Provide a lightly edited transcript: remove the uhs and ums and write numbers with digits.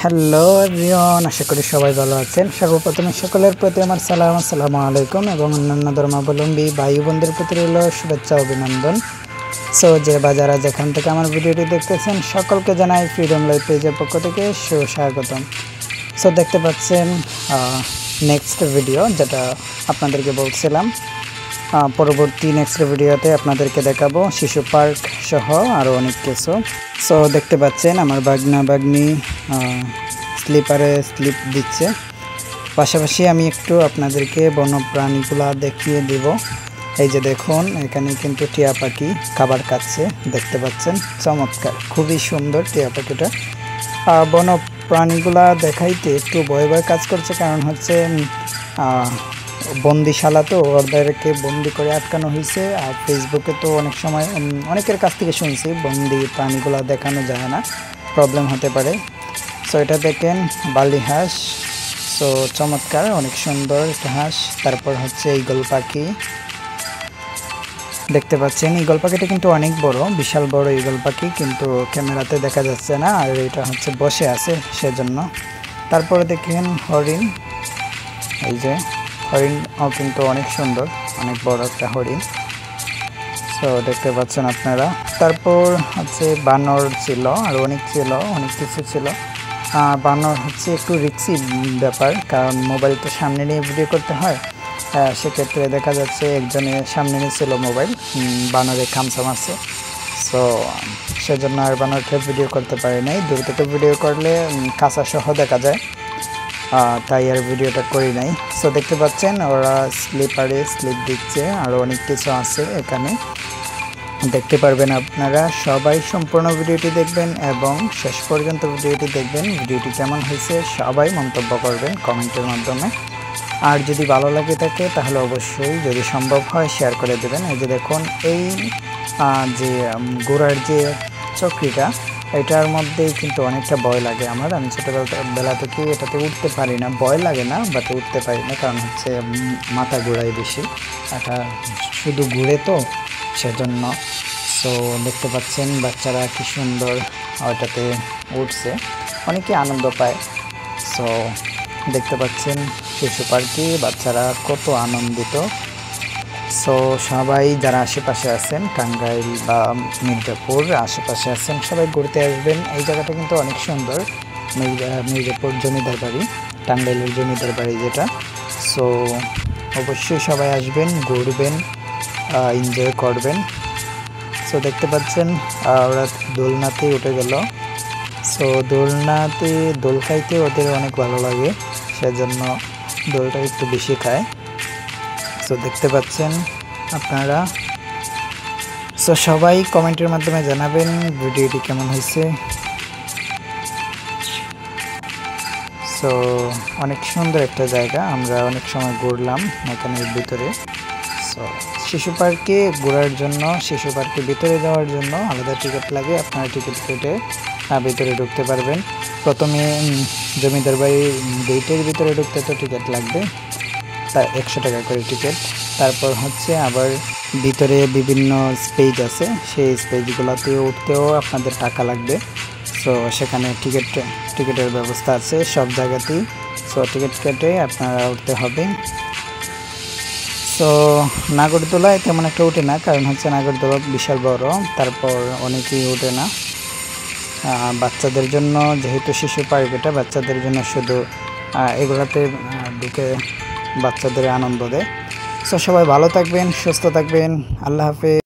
Hello everyone, আশা করি সবাই ভালো আছেন। সর্বপ্রথমে সকলের প্রতি আমার সালাম, আসসালামু আলাইকুম, এবং অন্যান্য ধর্মাবলম্বী ভাই বোনদের প্রতি রইল শুভেচ্ছা অভিনন্দন। সো যে বাজারা যেখান থেকে আমার ভিডিওটি দেখতেছেন সকলকে জানাই ফ্রিডম লাইফ পেজের পক্ষ থেকে সুস্বাগতম। সো দেখতে পাচ্ছেন নেক্সট ভিডিও, যেটা আপনাদেরকে বলছিলাম পরবর্তী নেক্সট ভিডিওতে আপনাদেরকে দেখাবো শিশু পার্ক সহ আরও অনেক কিছু। সো দেখতে পাচ্ছেন আমার বাগনি স্লিপারে স্লিপ দিচ্ছে, পাশাপাশি আমি একটু আপনাদেরকে বন্যপ্রাণীগুলা দেখিয়ে দিব। এই যে দেখুন, এখানে কিন্তু টিয়া পাখি খাবার খাচ্ছে, দেখতে পাচ্ছেন, চমৎকার, খুবই সুন্দর টিয়া পাখিটা। বন্যপ্রাণীগুলা দেখাইতে একটু ভয় ভয় কাজ করছে, কারণ হচ্ছে বন্দিশালা, তো ওদেরকে বন্দি করে আটকানো হয়েছে। আর ফেসবুকে তো অনেক সময় অনেকের কাছ থেকে শুনছি বন্দি প্রাণীগুলো দেখানো যায় না, প্রবলেম হতে পারে। সো এটা দেখেন বালি হাঁস, সো চমৎকার, অনেক সুন্দর একটা হাঁস। তারপর হচ্ছে ঈগল পাখি, দেখতে পাচ্ছেন ঈগল পাখিটা কিন্তু অনেক বড়, বিশাল বড় ঈগল পাখি, কিন্তু ক্যামেরাতে দেখা যাচ্ছে না, আর এটা হচ্ছে বসে আছে সেজন্য। তারপরে দেখেন হরিণ, এই যে হরিণও কিন্তু অনেক সুন্দর, অনেক বড় একটা হরিণ, সো দেখতে পাচ্ছেন আপনারা। তারপর হচ্ছে বানর ছিল, আর অনেক ছিল, অনেক কিছু ছিল। বানর হচ্ছে একটু রিস্কি ব্যাপার, কারণ মোবাইল তো সামনে নিয়ে ভিডিও করতে হয়। সেক্ষেত্রে দেখা যাচ্ছে একজনের সামনে নিয়েছিল মোবাইল, বানরে খামসা মারছে, সো সেজন্য আর বানরকে ভিডিও করতে পারি নাই। দূর থেকে ভিডিও করলে কাঁচা সহ দেখা যায়, তাই আর ভিডিওটা করি নাই। সো দেখতে পাচ্ছেন ওরা স্লিপারে স্লিপ দিচ্ছে, আরও অনেক কিছু আছে এখানে, দেখতে পারবেন আপনারা। সবাই সম্পূর্ণ ভিডিওটি দেখবেন এবং শেষ পর্যন্ত ভিডিওটি দেখবেন। ভিডিওটি কেমন হয়েছে সবাই মন্তব্য করবেন কমেন্টের মাধ্যমে, আর যদি ভালো লাগে থাকে তাহলে অবশ্যই, যদি সম্ভব হয়, শেয়ার করে দেবেন। এই যে দেখুন, এই যে ঘোড়ার যে চক্রিটা, এটার মধ্যেই কিন্তু অনেকটা ভয় লাগে আমার। আমি ছোটোবেলা থেকে এটাতে উঠতে পারি না, ভয় লাগে না, বাট উঠতে পারি না, কারণ হচ্ছে মাথা ঘোরায় বেশি, এটা শুধু ঘুরে তো সেজন্য। সো দেখতে পাচ্ছেন বাচ্চারা কি সুন্দর ওটাতে উঠছে, অনেকে আনন্দ পায়। সো দেখতে পাচ্ছেন শিশু পার্কে বাচ্চারা কত আনন্দিত। সো সবাই যারা আশেপাশে আছেন, টাঙ্গাইল বা মির্জাপুর আশেপাশে আছেন, সবাই ঘুরতে আসবেন। এই জায়গাটা কিন্তু অনেক সুন্দর, মির্জাপুর জমিদার বাড়ি, টাঙ্গাইলের জমিদার বাড়ি যেটা। সো অবশ্যই সবাই আসবেন, ঘুরবেন, এনজয় করবেন। সো দেখতে পাচ্ছেন ওরা দোলনাতে উঠে গেল। সো দোলনাতে দোল খাইতে ওদের অনেক ভালো লাগে, সেজন্য দোলটা একটু বেশি খায়। সো দেখতে পাচ্ছেন আপনারা। সো সবাই কমেন্টের মাধ্যমে জানাবেন ভিডিওটি কেমন হয়েছে। সো অনেক সুন্দর একটা জায়গা, আমরা অনেক সময় ঘুরলাম এখানের ভিতরে। সো শিশু পার্কে ঘোরার জন্য, শিশু পার্কের ভিতরে যাওয়ার জন্য আলাদা টিকিট লাগে, আপনারা টিকিট কেটে ভিতরে ঢুকতে পারবেন। প্রথমে জমিদার বাড়ির গেটের ভিতরে ঢুকতে তো টিকিট লাগবে, তার 100 টাকা করে টিকিট। তারপর হচ্ছে আবার ভিতরে বিভিন্ন স্টেজ আছে, সেই স্টেজগুলোতে উঠতেও আপনাদের টাকা লাগবে। সো সেখানে টিকিটের ব্যবস্থা আছে সব জায়গাতেই। সো টিকিট কেটে আপনারা উঠতে হবে। সো নাগরদোলায় তেমন একটা উঠে না, কারণ হচ্ছে নাগরদোলা বিশাল বড়, তারপর অনেকেই ওঠে না। বাচ্চাদের জন্য, যেহেতু শিশু পার্ক এটা, বাচ্চাদের জন্য শুধু এগুলোতে ঢুকে বাচ্চাদের আনন্দ দেয়। সো সবাই ভালো থাকবেন, সুস্থ থাকবেন, আল্লাহ হাফেজ।